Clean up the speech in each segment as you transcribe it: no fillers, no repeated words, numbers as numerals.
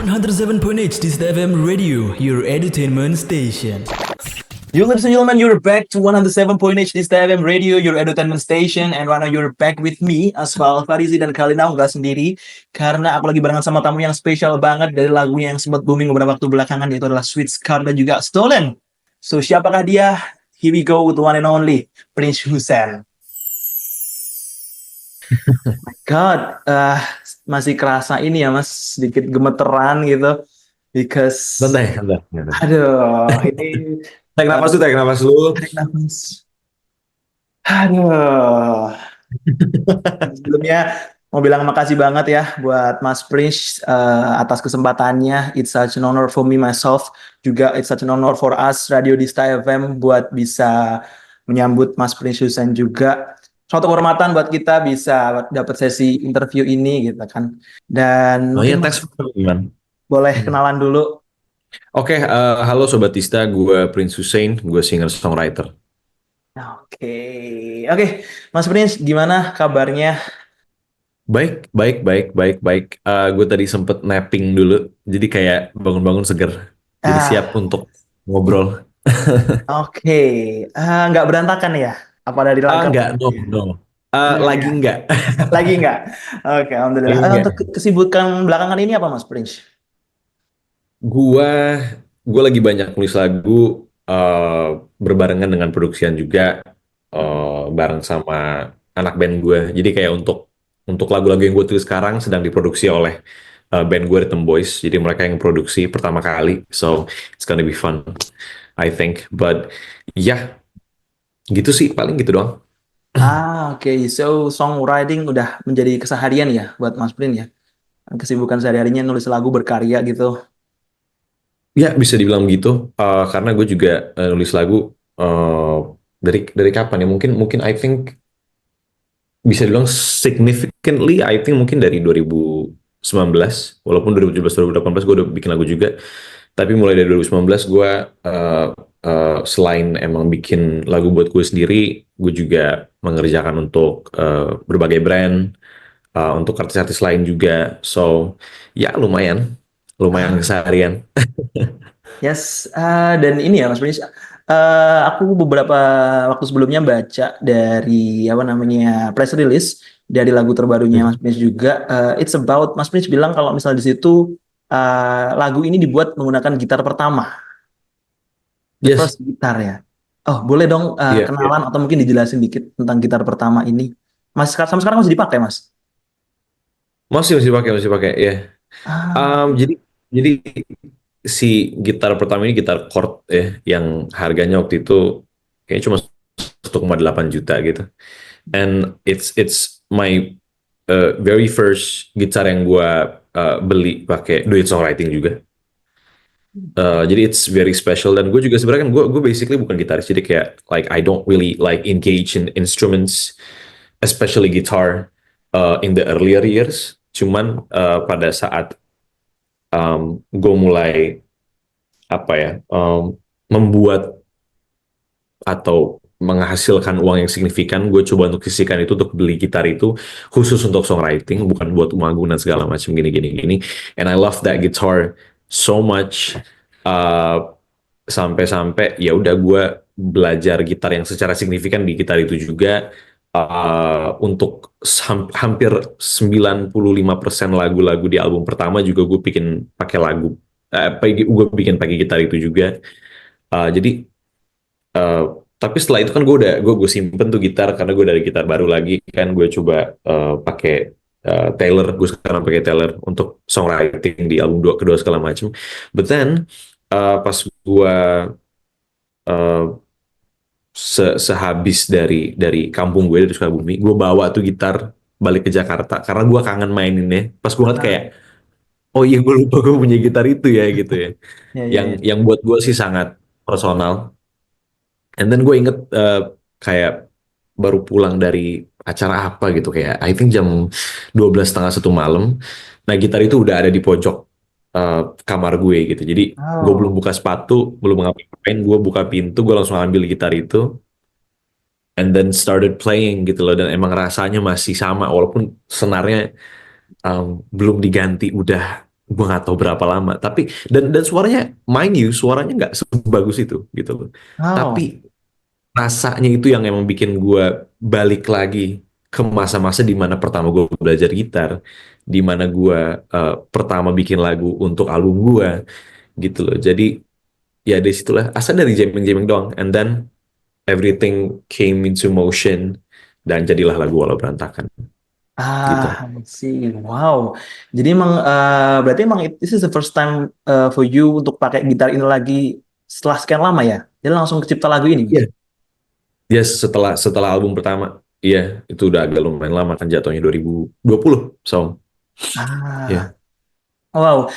107.8 This FM Radio, your entertainment station. You ladies and gentlemen, you're back to 107.8 This FM Radio, your entertainment station. And right now you're back with me, Asfal Farizi. Dan kali ini aku gak sendiri, karena aku lagi barengan sama tamu yang spesial banget dari lagu yang sempat booming beberapa waktu belakangan, yaitu adalah Sweet Scar dan juga Stolen. So siapakah dia? Here we go with the one and only Prince Hussein. My God, masih kerasa ini ya mas, sedikit gemeteran gitu, because Santai. aduh ini Tarik nafas lu. tarik nafas. Aduh. Sebelumnya mau bilang makasih banget ya buat Mas Prince atas kesempatannya. It's such an honor for me myself. Juga it's such an honor for us Radio Dista FM buat bisa menyambut Mas Prince Hussein juga. Suatu kehormatan buat kita bisa dapat sesi interview ini gitu kan. Dan Oh iya, mungkin thanks for coming, man. boleh kenalan dulu. Oke, halo Sobat Tista, gue Prince Hussein, gue singer-songwriter. Oke, Mas Prince, gimana kabarnya? Baik. Gue tadi sempet napping dulu, jadi kayak bangun-bangun seger. Jadi siap untuk ngobrol. Oke, nggak berantakan ya? Apa ada di lengkap? Enggak, no. Lagi enggak. Lagi nggak? Oke, alhamdulillah. Lagi nggak. Untuk kesibukan belakangan ini apa, Mas Prince? Gue lagi banyak nulis lagu, berbarengan dengan produksian juga, bareng sama anak band gue. Jadi kayak untuk lagu-lagu yang gue tulis sekarang sedang diproduksi oleh band gue Rhythm Boys. Jadi mereka yang produksi pertama kali, so it's gonna be fun, I think. But ya, gitu sih, paling gitu doang. Oke. So songwriting udah menjadi keseharian ya buat Mas Prince ya? Kesibukan sehari-harinya nulis lagu, berkarya gitu. Ya, bisa dibilang begitu, karena gue juga nulis lagu dari kapan ya? Mungkin I think bisa dibilang significantly, I think mungkin dari 2019, walaupun 2017 2018 gue udah bikin lagu juga, tapi mulai dari 2019 gue selain emang bikin lagu buat gue sendiri, gue juga mengerjakan untuk berbagai brand, untuk artis-artis lain juga. So ya lumayan keseharian. Yes, dan ini ya Mas Prince, aku beberapa waktu sebelumnya baca dari apa namanya press release dari lagu terbarunya Mas Prince juga. It's about Mas Prince bilang kalau misalnya di situ lagu ini dibuat menggunakan gitar pertama, the Yes. first gitar ya. Oh, boleh dong Iya. kenalan atau mungkin dijelasin dikit tentang gitar pertama ini. Mas sampai sekarang masih dipakai Mas? Masih pakai, ya. Ah, Jadi si gitar pertama ini gitar chord ya, yang harganya waktu itu kayaknya cuma 1,8 juta gitu. And it's my very first gitar yang gua beli pakai duit songwriting juga. Jadi it's very special, dan gue juga sebenarnya kan gue basically bukan gitaris, jadi kayak like I don't really like engage in instruments, especially guitar, in the earlier years. Cuman pada saat gue mulai membuat atau menghasilkan uang yang signifikan, gue coba untuk sisihkan itu untuk beli gitar itu khusus untuk songwriting, bukan buat uang dan segala macam gini. And I love that guitar so much, sampai ya udah gue belajar gitar yang secara signifikan di gitar itu juga. Untuk hampir 95% lagu-lagu di album pertama juga gue bikin pakai gue bikin pakai gitar itu juga. Jadi tapi setelah itu kan gue simpen tuh gitar, karena gue dari gitar baru lagi kan gue coba pakai Taylor. Gue sekarang pakai Taylor untuk songwriting di album kedua segala macam. But then pas gue sehabis dari kampung gue, dari Sukabumi, gue bawa tuh gitar balik ke Jakarta karena gue kangen maininnya. Pas gue ngeliat kayak, oh iya, gue lupa gue punya gitar itu ya gitu ya. ya. Yang buat gue sih sangat personal. And then gue inget kayak baru pulang dari acara apa gitu, kayak I think jam 12:30 malam. Nah, gitar itu udah ada di pojok kamar gue gitu. Jadi gue belum buka sepatu, belum ngapain, gue buka pintu, gue langsung ambil gitar itu, and then started playing gitu loh. Dan emang rasanya masih sama, walaupun senarnya belum diganti udah gue nggak tahu berapa lama. Tapi dan suaranya, mind you, suaranya nggak sebagus itu gitu loh. Wow. Tapi rasanya itu yang emang bikin gue balik lagi ke masa-masa di mana pertama gue belajar gitar, di mana gue pertama bikin lagu untuk album gue gitu loh. Jadi ya dari situlah asal dari jamming-jamming doang, and then everything came into motion dan jadilah lagu Walau Berantakan gitu. I see. Wow. Jadi emang berarti emang this is the first time for you untuk pakai gitar ini lagi setelah sekian lama ya? Jadi langsung kecipta lagu ini. Iya. Ya setelah setelah album pertama, iya itu udah agak lumayan lama kan jatuhnya 2020, so Ah. ya. Wow,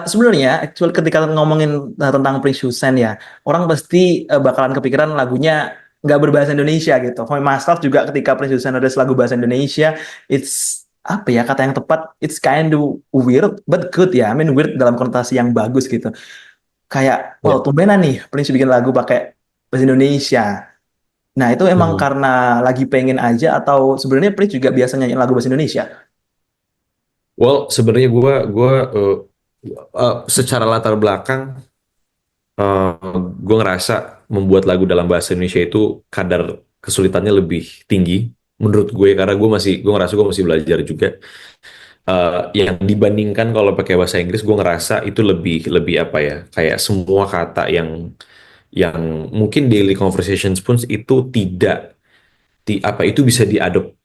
sebenarnya actual ketika ngomongin tentang Prince Hussein ya, orang pasti bakalan kepikiran lagunya nggak berbahasa Indonesia gitu. For myself juga ketika Prince Hussein ada lagu bahasa Indonesia, it's apa ya kata yang tepat, it's kind of weird but good ya. I mean weird dalam konotasi yang bagus gitu. Kayak Ya. wow tumbenan nih Prince bikin lagu pakai bahasa Indonesia. Nah itu emang Hmm. karena lagi pengen aja atau sebenarnya Prince juga biasa nyanyi lagu bahasa Indonesia? Well, sebenarnya gua secara latar belakang gue ngerasa membuat lagu dalam bahasa Indonesia itu kadar kesulitannya lebih tinggi menurut gue, karena gue ngerasa gue masih belajar juga. Yang dibandingkan kalau pakai bahasa Inggris, gue ngerasa itu lebih lebih apa ya, kayak semua kata yang mungkin daily conversations pun itu tidak apa itu bisa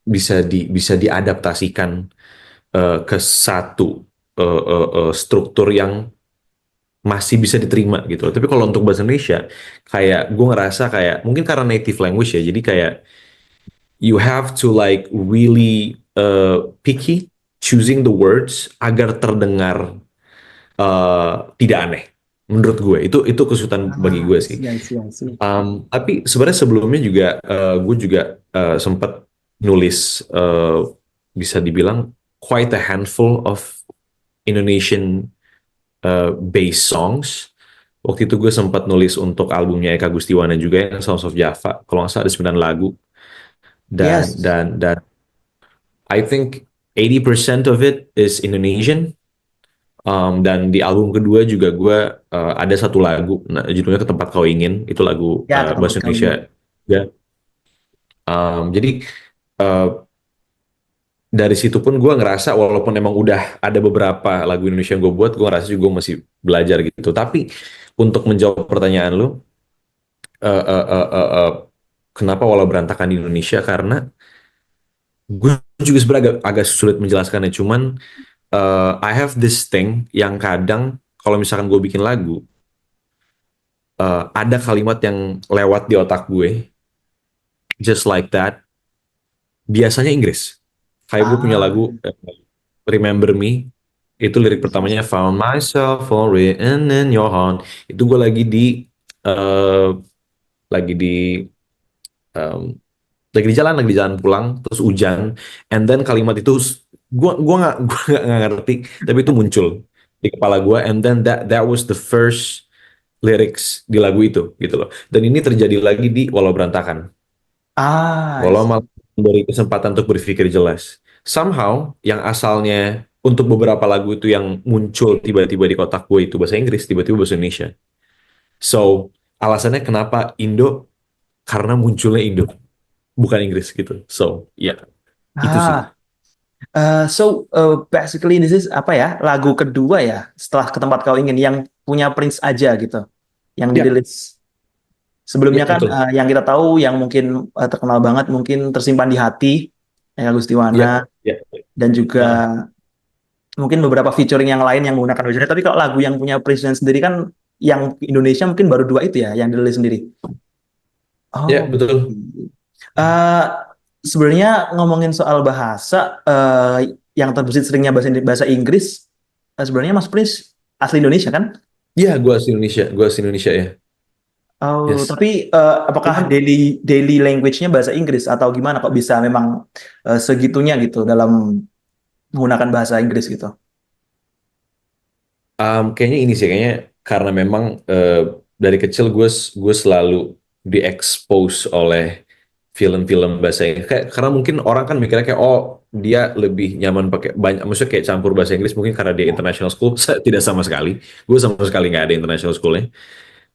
bisa diadaptasikan ke satu struktur yang masih bisa diterima gitu loh. Tapi kalau untuk bahasa Indonesia, kayak gue ngerasa kayak mungkin karena native language ya, jadi kayak you have to like really picky choosing the words agar terdengar tidak aneh. Menurut gue itu kesulitan bagi Ah, gue I sih. see, I see, I see. Tapi sebenarnya sebelumnya juga gue juga sempat nulis, bisa dibilang quite a handful of Indonesian based songs. Waktu itu gue sempat nulis untuk albumnya Eka Gustiwana juga yang Songs of Java. Kalau nggak salah ada 9 lagu, dan Yes. I think 80% of it is Indonesian. Dan di album kedua juga gue ada satu lagu, nah, judulnya Ke Tempat Kau Ingin, itu lagu Ya, ke tempat bahasa kau ingin. Indonesia. Ya. Jadi uh, dari situ pun gue ngerasa walaupun emang udah ada beberapa lagu Indonesia yang gue buat, gue ngerasa juga gue masih belajar gitu. Tapi untuk menjawab pertanyaan lu, uh, uh, uh, uh, uh, kenapa Walau Berantakan di Indonesia? Karena gue juga sebenarnya agak sulit menjelaskannya. Cuman I have this thing yang kadang kalau misalkan gue bikin lagu, ada kalimat yang lewat di otak gue, just like that. Biasanya Inggris. Kayak gue punya Ah, lagu Remember Me, itu lirik yes, yes. pertamanya Found myself for written in your heart. Itu gue eh, lagi di em, lagi di jalan pulang, terus hujan, and then kalimat itu gua nggak ngerti, tapi itu muncul di kepala gue, and then that was the first lyrics di lagu itu gitu loh. Dan ini terjadi lagi di Walau Berantakan. Ah, I Walau see. malah memberi kesempatan untuk berpikir jelas. Somehow yang asalnya untuk beberapa lagu itu yang muncul tiba-tiba di kotak gue itu bahasa Inggris, tiba-tiba bahasa Indonesia. So alasannya kenapa Indo? Karena munculnya Indo, bukan Inggris gitu. So ya, itu sih. Ah, basically this is apa ya? Lagu kedua ya setelah ke tempat kau ingin yang punya Prince aja gitu, yang Ya, dirilis. Sebelumnya ya kan betul. yang kita tahu yang mungkin terkenal banget mungkin tersimpan di hati, ya Ya, Gustiwana ya. dan juga Nah, mungkin beberapa featuring yang lain yang menggunakan bahasa Indonesia. Tapi kalau lagu yang punya Prince sendiri kan yang Indonesia mungkin baru dua itu ya yang dirilis sendiri. ya Oh, betul. eh sebenarnya ngomongin soal bahasa, yang terbesit seringnya bahasa Inggris, sebenarnya Mas Prince asli Indonesia kan? Ya, gue asli Indonesia ya. Oh, Yes. tapi apakah Cuman daily daily language-nya bahasa Inggris atau gimana kok bisa memang segitunya gitu dalam menggunakan bahasa Inggris gitu? kayaknya ini sih, kayaknya karena memang dari kecil gue selalu diekspos oleh film-film bahasa Inggris. Karena mungkin orang kan mikirnya kayak, oh dia lebih nyaman pakai banyak, maksudnya kayak campur bahasa Inggris mungkin karena dia international school. Saya tidak sama sekali, gue sama sekali nggak ada international schoolnya.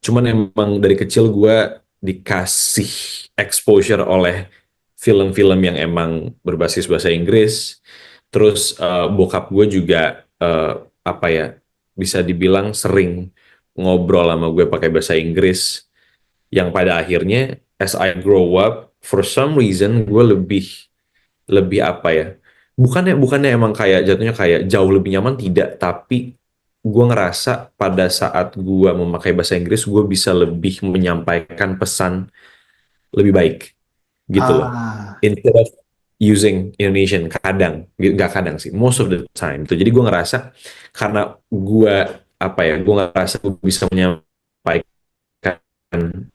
Cuman emang dari kecil gue dikasih exposure oleh film-film yang emang berbasis bahasa Inggris. Terus bokap gue juga apa ya, bisa dibilang sering ngobrol sama gue pakai bahasa Inggris. Yang pada akhirnya as I grow up, for some reason gue lebih apa ya? Bukannya emang kayak jatuhnya kayak jauh lebih nyaman, tidak, tapi gue ngerasa pada saat gue memakai bahasa Inggris gue bisa lebih menyampaikan pesan lebih baik gitu loh. Ah, Instead of using Indonesian, kadang, nggak kadang sih, most of the time. Tuh. Jadi gue ngerasa karena gue apa ya, gue ngerasa gue bisa menyampaikan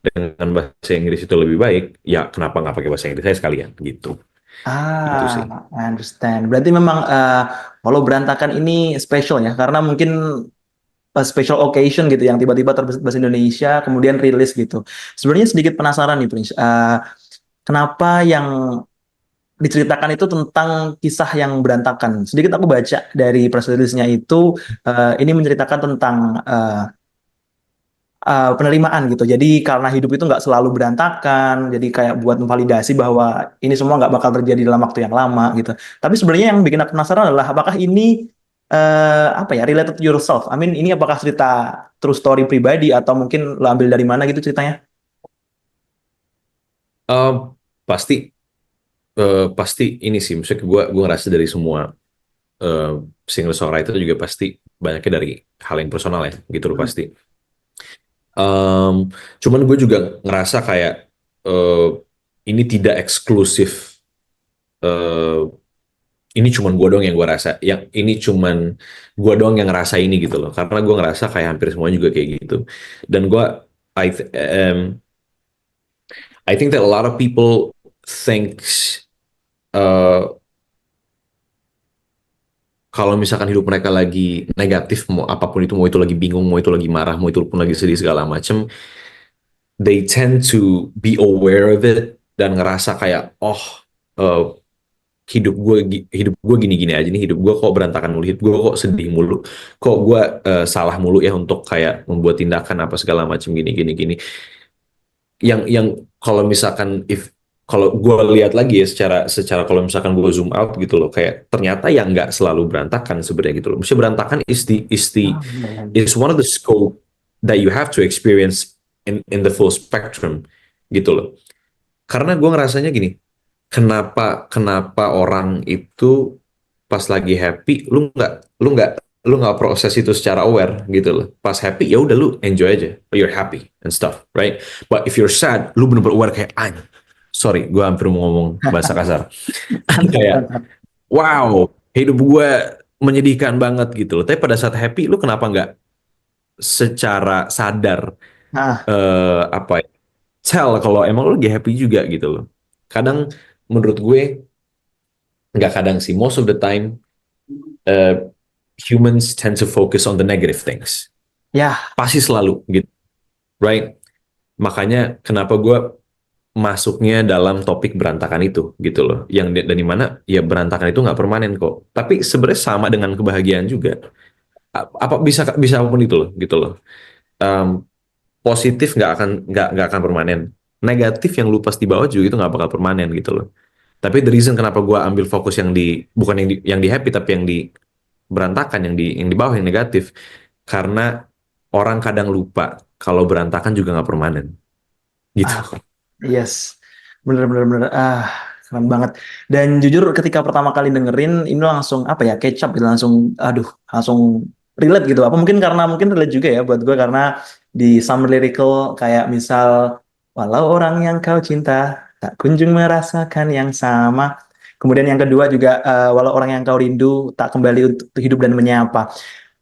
dengan bahasa Inggris itu lebih baik, ya kenapa nggak pakai bahasa Inggris saya sekalian gitu. Itu sih. I understand. Berarti memang walau berantakan ini special ya, karena mungkin special occasion gitu yang tiba-tiba terbesit bahasa Indonesia kemudian rilis gitu. Sebenarnya sedikit penasaran nih Prince. Kenapa yang diceritakan itu tentang kisah yang berantakan? Sedikit aku baca dari press release-nya itu ini menceritakan tentang penerimaan gitu. Jadi karena hidup itu nggak selalu berantakan, jadi kayak buat memvalidasi bahwa ini semua nggak bakal terjadi dalam waktu yang lama gitu. Tapi sebenarnya yang bikin aku penasaran adalah apakah ini apa ya, related to yourself? I mean, ini apakah cerita true story pribadi atau mungkin lo ambil dari mana gitu ceritanya? Eh, pasti pasti ini sih, maksudnya gue ngerasa dari semua eh, singer songwriter juga pasti banyaknya dari hal yang personal ya gitu loh Hmm. pasti. Em, Cuman gue juga ngerasa kayak eh, ini tidak eksklusif. eh, ini cuman gue doang yang gue rasa. Yang ini cuman gue doang yang ngerasa ini gitu loh. Karena gue ngerasa kayak hampir semuanya juga kayak gitu. Dan I, th- em, I think that a lot of people thinks eh, kalau misalkan hidup mereka lagi negatif, mau apapun itu, mau itu lagi bingung, mau itu lagi marah, mau itu pun lagi sedih segala macem, they tend to be aware of it dan ngerasa kayak, oh, eh, hidup gue gini-gini aja nih, hidup gue kok berantakan mulu, hidup gue kok sedih mulu, kok gue salah mulu ya untuk kayak membuat tindakan apa segala macem gini gini gini. Yang kalau misalkan kalau gue lihat lagi ya secara secara kalau misalkan gue zoom out gitu loh, kayak ternyata yang nggak selalu berantakan sebenarnya gitu loh. Maksudnya berantakan Ah, iya, iya, iya. is one of the scope that you have to experience in the full spectrum gitu loh. Karena gue ngerasanya gini, kenapa kenapa orang itu pas lagi happy lu nggak proses itu secara aware gitu loh. Pas happy ya udah lu enjoy aja, you're happy and stuff, right? But if you're sad, lu bener-bener aware kayak sorry, gue hampir mau ngomong bahasa kasar. Kayak wow, hidup gue menyedihkan banget gitu loh. Tapi pada saat happy, lu kenapa nggak secara sadar Ah, apa ya, tell kalau emang lu lagi happy juga gitu loh. Kadang menurut gue nggak kadang sih, most of the time uh, humans tend to focus on the negative things. ya, Pasti selalu gitu, right? Makanya kenapa gue masuknya dalam topik berantakan itu gitu loh. Yang dari mana ya berantakan itu nggak permanen kok. Tapi sebenarnya sama dengan kebahagiaan juga. Apa bisa bisa apapun itu loh gitu loh. Um, Positif nggak akan permanen. Negatif yang lu pas di bawah juga itu nggak bakal permanen gitu loh. Tapi the reason kenapa gue ambil fokus yang di bukan yang di happy tapi yang di berantakan, yang di bawah yang negatif, karena orang kadang lupa kalau berantakan juga nggak permanen gitu. ah, yes, bener-bener bener. Keren banget. Dan jujur ketika pertama kali dengerin ini langsung apa ya, catch up gitu, langsung, aduh, langsung relate gitu. Apa mungkin karena mungkin relate juga ya buat gue karena di some lyrical kayak misal walau orang yang kau cinta tak kunjung merasakan yang sama. Kemudian yang kedua juga walau orang yang kau rindu tak kembali untuk hidup dan menyapa.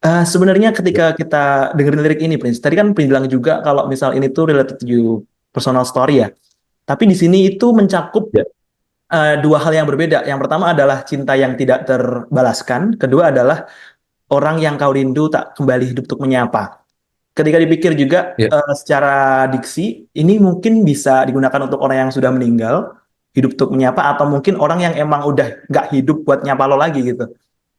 Sebenarnya ketika kita dengerin lirik ini, Prince, tadi kan Prince bilang juga kalau misal ini tuh related to you personal story ya. Tapi di sini itu mencakup Ya, dua hal yang berbeda. Yang pertama adalah cinta yang tidak terbalaskan. Kedua adalah orang yang kau rindu tak kembali hidup untuk menyapa. Ketika dipikir juga ya, secara diksi, ini mungkin bisa digunakan untuk orang yang sudah meninggal. hidup untuk menyapa, atau mungkin orang yang emang udah nggak hidup buat nyapa lo lagi gitu.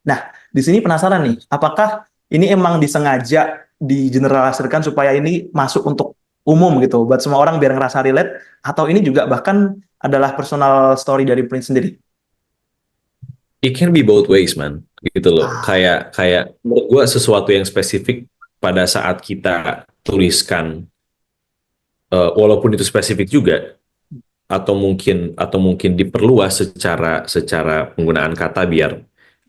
Nah, di sini penasaran nih, apakah ini emang disengaja digeneralisirkan supaya ini masuk untuk umum gitu, buat semua orang biar ngerasa relate, atau ini juga bahkan adalah personal story dari Prince sendiri? It can be both ways, man. Gitu loh. Ah, Kayak kayak menurut gue sesuatu yang spesifik pada saat kita tuliskan, walaupun itu spesifik juga, atau mungkin diperluas secara secara penggunaan kata biar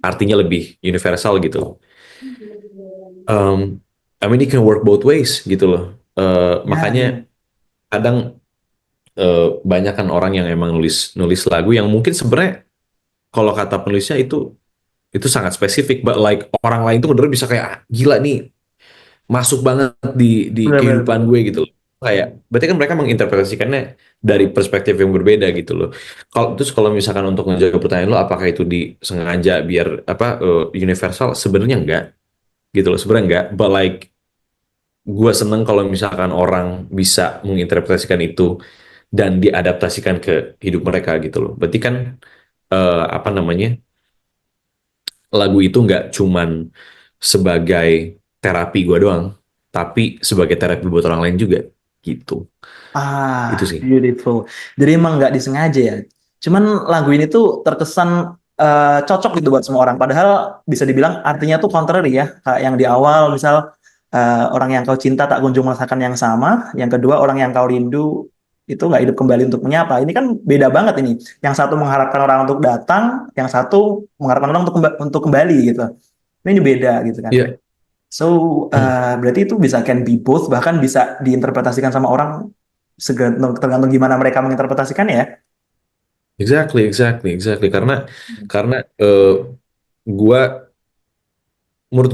artinya lebih universal gitu. Um, I mean, it can work both ways gitu loh. ya, Makanya kadang banyak kan orang yang emang nulis nulis lagu yang mungkin sebenarnya kalau kata penulisnya itu sangat spesifik, but like orang lain tuh bener bisa kayak, "Ah, gila nih, masuk banget di benar-benar kehidupan benar. gue," gitu loh. Kayak berarti kan mereka menginterpretasikannya dari perspektif yang berbeda gitu loh. Kalau misalkan untuk menjawab pertanyaan lo, apakah itu disengaja biar apa, universal, sebenarnya enggak gitu loh, sebenarnya enggak, but like gue seneng kalau misalkan orang bisa menginterpretasikan itu dan diadaptasikan ke hidup mereka gitu loh. Berarti kan apa namanya, lagu itu nggak cuman sebagai terapi gue doang, tapi sebagai terapi buat orang lain juga gitu. Itu Ah, sih. beautiful. Jadi emang nggak disengaja ya. Cuman lagu ini tuh terkesan cocok gitu buat semua orang. Padahal bisa dibilang artinya tuh contrary ya. Kayak yang di awal misal orang yang kau cinta tak kunjung merasakan yang sama. Yang kedua orang yang kau rindu itu nggak hidup kembali untuk menyapa. Ini kan beda banget ini. Yang satu mengharapkan orang untuk datang, yang satu mengharapkan orang untuk kembali gitu. Ini beda gitu kan. Iya. So, Hmm. berarti itu bisa can be both, bahkan bisa diinterpretasikan sama orang tergantung gimana mereka menginterpretasikannya ya. Exactly, exactly, exactly. Karena gua menurut menurut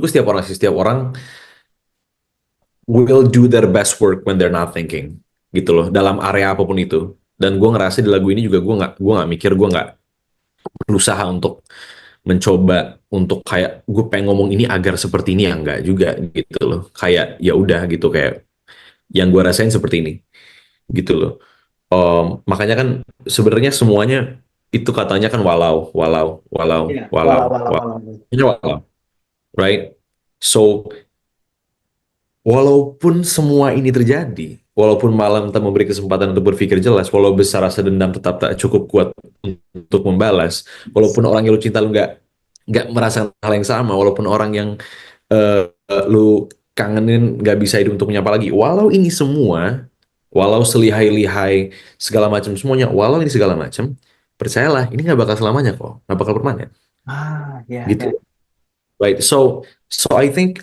gua setiap orang will do their best work when they're not thinking gitu loh, dalam area apapun itu. Dan gue ngerasa di lagu ini juga gue nggak mikir, gue nggak berusaha untuk mencoba untuk kayak gue pengen ngomong ini agar seperti ini, ya enggak juga gitu loh. Kayak ya udah gitu, kayak yang gue rasain seperti ini gitu loh. Makanya kan sebenarnya semuanya itu katanya kan walau walau walau Iya, walau, walau walau, walau, walau. ini walau, right? So walaupun semua ini terjadi, walaupun malam tak memberi kesempatan untuk berpikir jelas, walau besar rasa dendam tetap tak cukup kuat untuk membalas, walaupun orang yang lu cinta lu nggak merasakan hal yang sama, walaupun orang yang lu kangenin nggak bisa hidup untuk menyapa lagi, walau ini semua, walau selihai-lihai segala macam semuanya, walau ini segala macam, percayalah ini nggak bakal selamanya kok, nggak bakal permanen, Ah, ya, gitu. ya. Right. So I think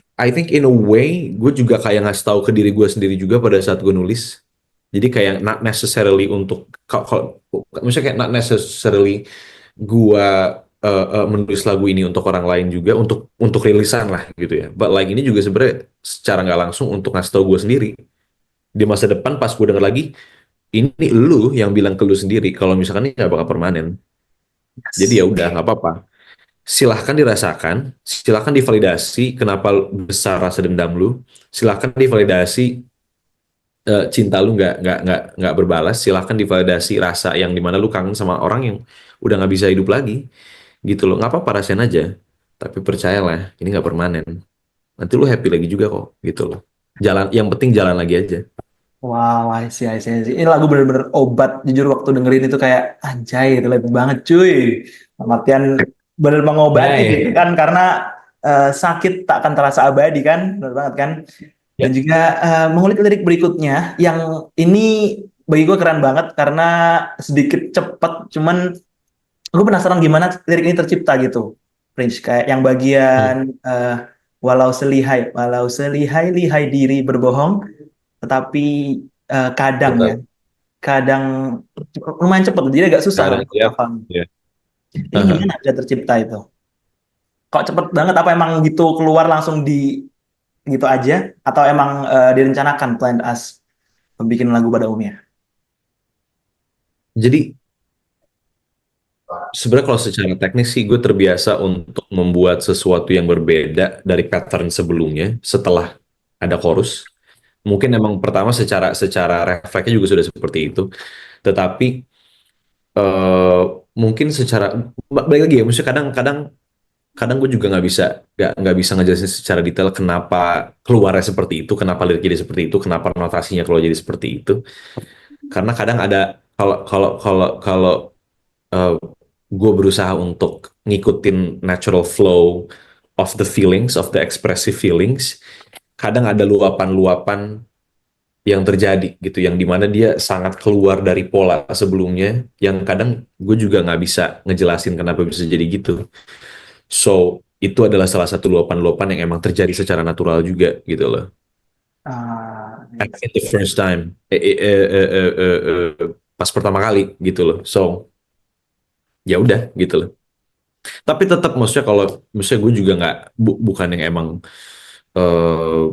in a way gue juga kayak ngasih tahu ke diri gue sendiri juga pada saat gue nulis. Jadi kayak not necessarily untuk misalnya kayak not necessarily gue menulis lagu ini untuk orang lain juga, untuk rilisan lah gitu ya. But like ini juga sebenarnya secara nggak langsung untuk ngasih tahu gue sendiri di masa depan pas gue denger lagi, ini lu yang bilang ke lu sendiri kalau misalkan ini nggak bakal permanen. Jadi Yes. ya udah nggak apa-apa, silahkan dirasakan, silahkan divalidasi kenapa besar rasa dendam lu, silahkan divalidasi cinta lu nggak berbalas, silahkan divalidasi rasa yang dimana lu kangen sama orang yang udah nggak bisa hidup lagi, gitu loh. Nggak apa-apa, rasain aja, tapi percayalah ini nggak permanen. Nanti lu happy lagi juga kok, gitu loh. Yang penting jalan lagi aja. Wow, I see. Ini lagu bener-bener obat. Jujur waktu dengerin itu kayak anjay, relate banget cuy. Dalam artian bener mengobati gitu Hai. kan, karena sakit tak akan terasa abadi kan, bener banget kan. Dan Ya. juga mengulik lirik berikutnya yang ini bagi gue keren banget karena sedikit cepat, cuman gue penasaran gimana lirik ini tercipta gitu, Prince. Kayak yang bagian Hmm, walau selihai-lihai diri berbohong, tetapi kadang ya, betul. kadang lumayan cepet, jadi agak susah lah Kadang untuk ya. hafal. Ya. Ini Aha. gimana bisa tercipta itu? Kok cepet banget? Apa emang gitu keluar langsung di gitu aja? Atau emang direncanakan plan as bikin lagu pada umumnya? Jadi sebenarnya kalau secara teknis sih gue terbiasa untuk membuat sesuatu yang berbeda dari pattern sebelumnya setelah ada chorus. Mungkin emang pertama secara refleksnya juga sudah seperti itu, tetapi eh mungkin balik lagi ya, maksudnya kadang-kadang kadang gue juga nggak bisa ngejelasin secara detail kenapa keluarnya seperti itu, kenapa lirik jadi seperti itu, kenapa notasinya keluar jadi seperti itu. Karena kadang ada kalau kalau kalau kalau gue berusaha untuk ngikutin natural flow of the feelings, of the expressive feelings, kadang ada luapan-luapan yang terjadi gitu, yang dimana dia sangat keluar dari pola sebelumnya, yang kadang gue juga nggak bisa ngejelasin kenapa bisa jadi gitu. So, itu adalah salah satu luapan-luapan yang emang terjadi secara natural juga gitu loh. Ah, At the first time, pas pertama kali gitu loh. So, ya udah gitu loh. Tapi tetap maksudnya kalau maksudnya gue juga nggak bukan yang emang eh,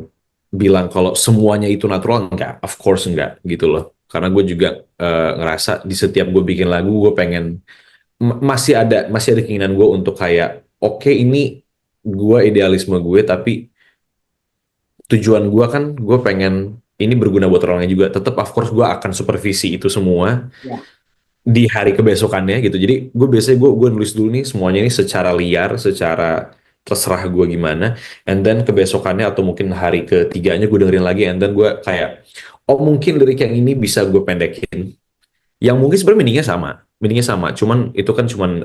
bilang kalau semuanya itu natural, enggak, of course enggak gitu loh. Karena gue juga ngerasa di setiap gue bikin lagu gue pengen masih ada keinginan gue untuk kayak oke, ini gue idealisme gue, tapi tujuan gue kan gue pengen ini berguna buat orang lain juga. Tetap of course gue akan supervisi itu semua ya. di hari kebesokannya gitu. Jadi gue biasanya gue nulis dulu nih semuanya ini secara liar, secara terserah gue gimana, and then kebesokannya atau mungkin hari ketiganya gue dengerin lagi, and then gue kayak oh mungkin lirik yang ini bisa gue pendekin. Yang mungkin sebenarnya meaningnya sama, cuman itu kan cuman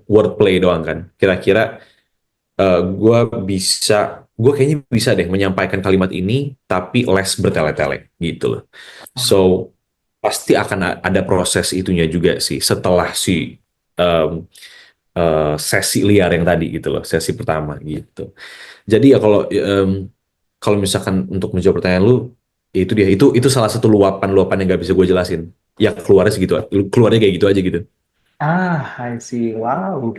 wordplay doang kan. Kira-kira gue kayaknya bisa deh menyampaikan kalimat ini tapi less bertele-tele gitu loh. So pasti akan ada proses itunya juga sih setelah si um, sesi liar yang tadi gitu loh, sesi pertama gitu. Jadi ya kalau misalkan untuk menjawab pertanyaan lu, ya itu dia, itu salah satu luapan-luapan yang gak bisa gue jelasin. Ya keluarnya segitu, keluarnya kayak gitu aja gitu. I see. Wow.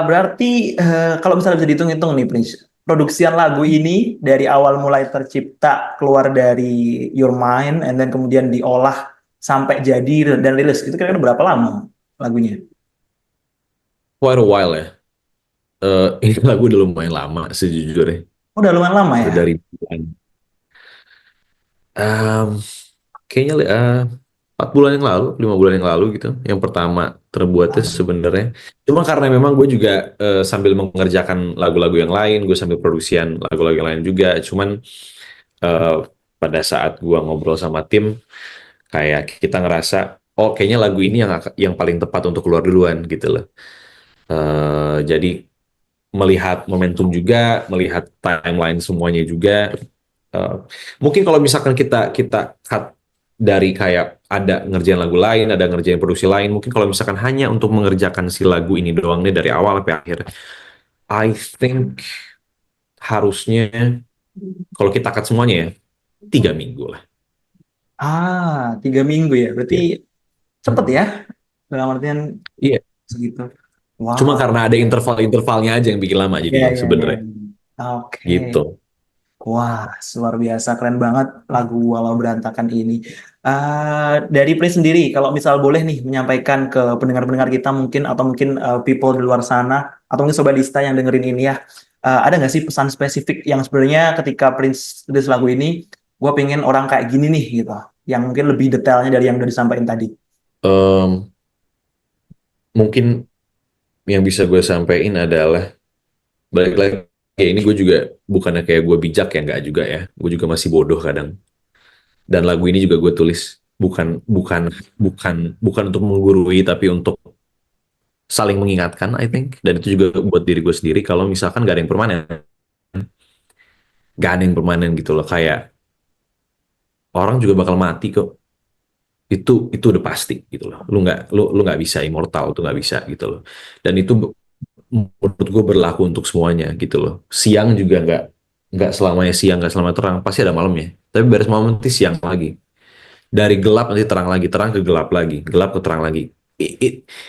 Berarti kalau misalnya bisa dihitung-hitung nih, Prince, produksian lagu ini dari awal mulai tercipta keluar dari your mind, and then kemudian diolah sampai jadi dan rilis, itu kira-kira berapa lama lagunya? Quite a while ya. Ini lagu udah lumayan lama sejujurnya. Oh, udah lumayan lama Udah ya? dari bulan. Em, Kayaknya 4 bulan yang lalu, 5 bulan yang lalu gitu. Yang pertama terbuatnya sebenarnya. Cuma karena memang gue juga sambil mengerjakan lagu-lagu yang lain, gue sambil produksian lagu-lagu yang lain juga. Cuman eh, pada saat gue ngobrol sama tim, kayak kita ngerasa, oh kayaknya lagu ini yang paling tepat untuk keluar duluan gitu loh. Jadi melihat momentum juga, melihat timeline semuanya juga. Eh, Mungkin kalau misalkan kita kita cut dari kayak ada ngerjain lagu lain, ada ngerjain produksi lain, mungkin kalau misalkan hanya untuk mengerjakan si lagu ini doang nih dari awal sampai akhir, I think harusnya kalau kita cut semuanya ya 3 minggu lah. 3 minggu ya. Berarti Ya. cepet ya, dalam artian Iya, segitu. cuma Wow. karena ada intervalnya aja yang bikin lama Ya, jadinya ya, ya. sebenarnya Oke. gitu. Wah, luar biasa, keren banget lagu Walau Berantakan ini. Dari Prince sendiri, kalau misal boleh nih menyampaikan ke pendengar-pendengar kita mungkin, atau mungkin people di luar sana, atau mungkin Sobat Dista yang dengerin ini ya, ada nggak sih pesan spesifik yang sebenarnya ketika Prince tulis lagu ini, gue pengen orang kayak gini nih gitu, yang mungkin lebih detailnya dari yang udah disampaikan tadi. Em, Mungkin yang bisa gue sampaikan adalah balik lagi ya, ini gue juga bukannya kayak gue bijak ya, nggak juga ya, gue juga masih bodoh kadang. Dan lagu ini juga gue tulis bukan bukan bukan untuk menggurui, tapi untuk saling mengingatkan, I think. Dan itu juga buat diri gue sendiri, kalau misalkan gak ada yang permanen, gak ada yang permanen gitu loh. Kayak orang juga bakal mati kok, itu udah pasti gitu loh. Lu nggak bisa immortal, tuh nggak bisa gitu loh. Dan itu menurut gue berlaku untuk semuanya gitu loh. Siang juga nggak selamanya siang, nggak selamanya terang, pasti ada malamnya. Tapi beres malam nanti siang lagi. Dari gelap nanti terang lagi, terang ke gelap lagi, gelap ke terang lagi.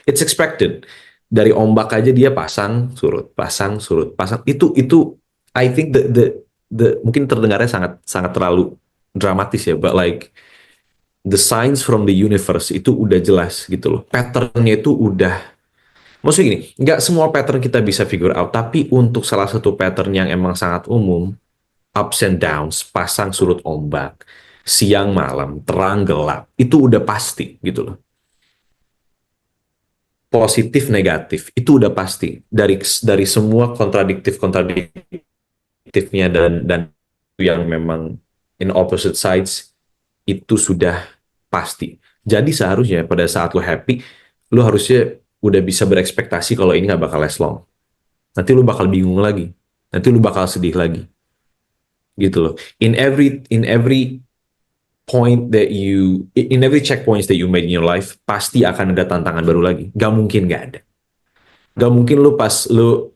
It's expected. Dari ombak aja dia pasang surut, pasang surut, pasang. Itu I think the mungkin terdengarnya sangat sangat terlalu dramatis ya, but like the signs from the universe itu udah jelas gitu loh. Patternnya itu udah. Maksudnya gini, nggak semua pattern kita bisa figure out, tapi untuk salah satu pattern yang emang sangat umum, ups and downs, pasang surut ombak, siang malam, terang gelap, itu udah pasti gitu loh. Positif negatif itu udah pasti dari semua kontradiktifnya dan yang memang in opposite sides itu sudah pasti. Jadi seharusnya pada saat lo happy, lo harusnya udah bisa berekspektasi kalau ini nggak bakal last long. Nanti lo bakal bingung lagi, nanti lo bakal sedih lagi, gitu loh. In every point that in every checkpoints that you made in your life, pasti akan ada tantangan baru lagi. Gak mungkin gak ada. Gak mungkin lu pas lu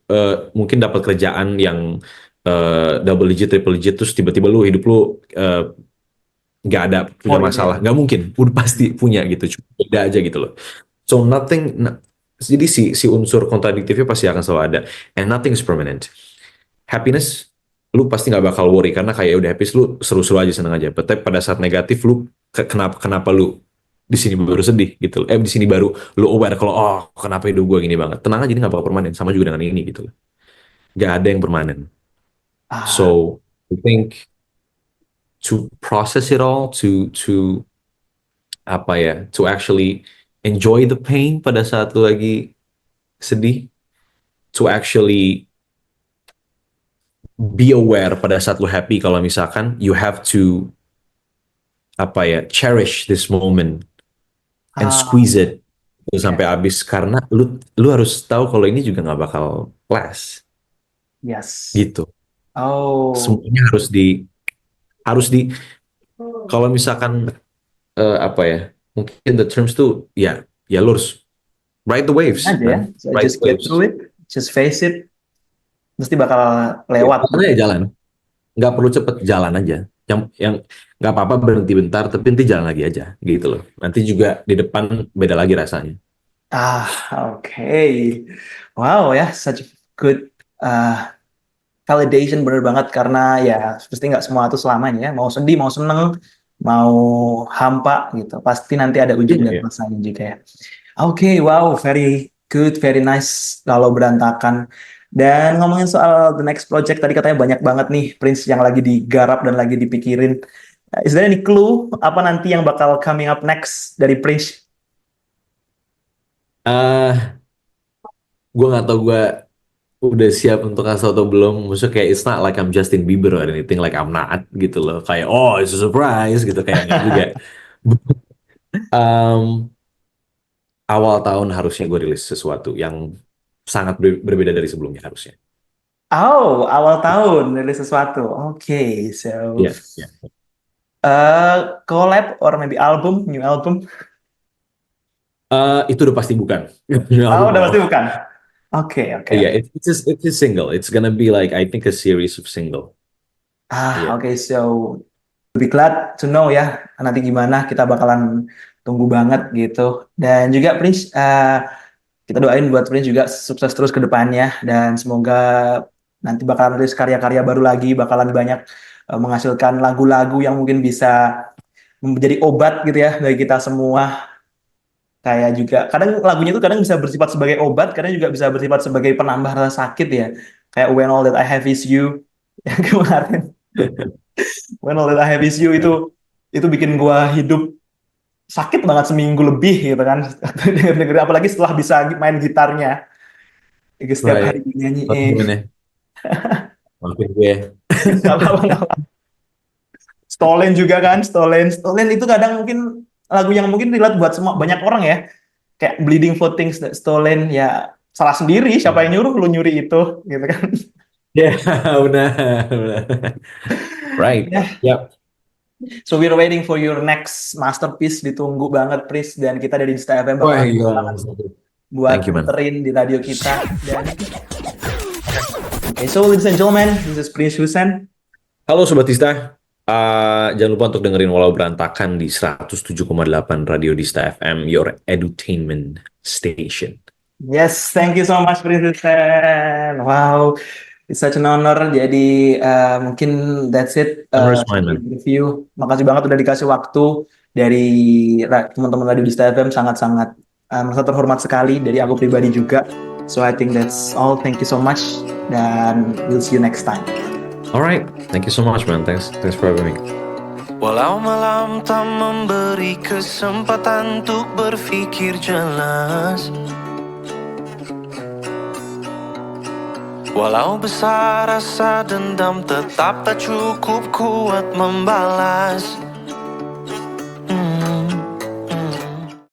mungkin dapat kerjaan yang double digit, triple digit, terus tiba-tiba lu hidup lu gak ada punya masalah. Gak mungkin, udah pasti punya gitu. Cuma beda aja gitu loh. So jadi si unsur kontradiktifnya pasti akan selalu ada. And nothing is permanent. Happiness, lu pasti nggak bakal worry karena kayak udah happy, lu seru-seru aja, seneng aja. Tapi pada saat negatif, lu kenapa lu di sini baru sedih gitu. Di sini baru lu aware kalau kenapa hidup gue gini banget. Tenang aja, ini nggak bakal permanen. Sama juga dengan ini gitu. Nggak ada yang permanen. So I think to process it all, to apa ya, to actually enjoy the pain pada saat lu lagi sedih, to actually be aware pada saat lu happy kalau misalkan you have to apa ya, cherish this moment and squeeze it sampai habis karena lu harus tahu kalau ini juga nggak bakal last. Yes. Gitu. Semuanya harus di kalau misalkan apa ya, mungkin the terms tuh ya lu harus ride the waves. Aja, so just get through it, just face it, mesti bakal lewat. Ya, jalan. Nggak perlu cepet, jalan aja. Yang nggak apa-apa berhenti bentar, tapi nanti jalan lagi aja, gitu loh. Nanti juga di depan beda lagi rasanya. Okay. Wow ya, such a good validation, bener banget karena ya pasti nggak semua itu selamanya ya. Mau sedih, mau seneng, mau hampa gitu, pasti nanti ada ujung dan masanya juga ya. Okay, wow, very good, very nice kalau berantakan. Dan ngomongin soal the next project, tadi katanya banyak banget nih Prince yang lagi digarap dan lagi dipikirin. Is there any clue apa nanti yang bakal coming up next dari Prince? Gue nggak tahu gue udah siap untuk kasih atau belum. Maksudnya kayak it's not like I'm Justin Bieber or anything, like I'm not gitu loh. Kayak it's a surprise gitu kayaknya juga. Awal tahun harusnya gue rilis sesuatu yang sangat berbeda dari sebelumnya harusnya. Awal tahun rilis sesuatu. Okay, so collab or maybe new album? Itu udah pasti bukan. Udah pasti bukan. Okay. Yeah, it's a single. It's gonna be like I think a series of single. Okay, so lebih glad to know ya nanti gimana, kita bakalan tunggu banget gitu. Dan juga Prince, kita doain buat Prince juga sukses terus ke depannya dan semoga nanti bakalan rilis karya-karya baru lagi, bakalan banyak menghasilkan lagu-lagu yang mungkin bisa menjadi obat gitu ya bagi kita semua. Kayak juga kadang lagunya itu kadang bisa bersifat sebagai obat, kadang juga bisa bersifat sebagai penambah rasa sakit ya. Kayak When All That I Have Is You yang kemarin. When All That I Have Is You itu bikin gua hidup sakit banget seminggu lebih gitu kan. Apalagi setelah bisa main gitarnya. Setiap hari nyanyiin. Maafin gue. Stolen juga kan, Stolen itu kadang mungkin lagu yang mungkin relate buat semua banyak orang ya. Kayak Bleeding for Things That Stolen, ya salah sendiri, siapa yang nyuruh lu nyuri itu gitu kan. Benar. Right. Yep. So we're waiting for your next masterpiece, ditunggu banget Pris, dan kita dari Insta FM buat puterin di radio kita. Dan so ladies and gentlemen, this is Prince Husen. Halo Sobat Dista. Jangan lupa untuk dengerin Walau Berantakan di 107,8 Radio Dista FM, your edutainment station. Yes, thank you so much Prince Husen. Wow, it's such an honor. Jadi mungkin that's it. Review. Makasih banget udah dikasih waktu dari teman-teman Radio Dista FM, sangat-sangat merasa terhormat sekali dari aku pribadi juga. So I think that's all. Thank you so much dan we'll see you next time. Alright, thank you so much, man. Thanks for having me. Walau malam tak memberi kesempatan untuk berpikir jelas, walau besar rasa dendam tetap tak cukup kuat membalas.